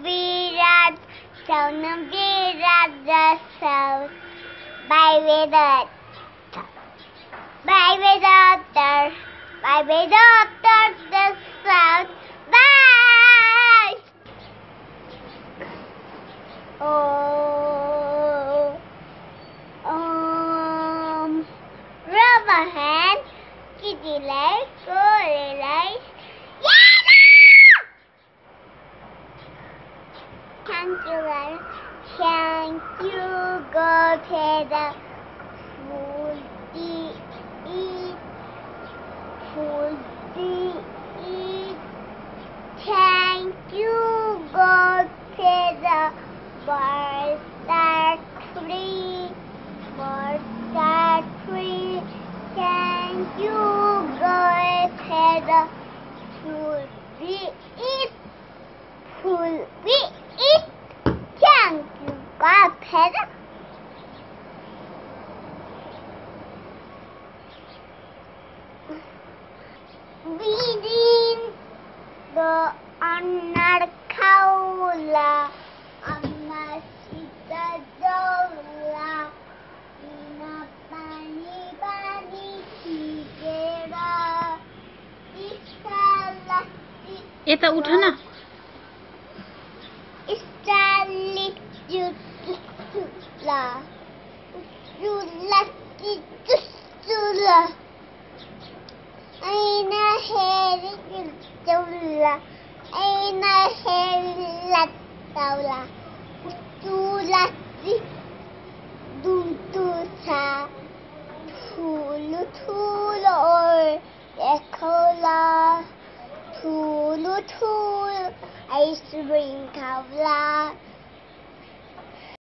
virat, sonam virat the south. By Vedat, by Vedat, by Vedat the south. Bye. Rubber hand, kitty legs, gory legs. Thank you, guys. Thank you, God, for the food eat, food eat. Thank you, God, for the birds that free, Thank you, God, for the food we eat, Thank you, God, for the Reading the Anarkaula Amasita Zola Ina Pani Pani Tigera Istala এটা উঠা না Istali Jutla Jutla Aina heri Jutla Aina heri Latawla Tulasi Dutusa Tulu or Ekola Tulu ice cream kavla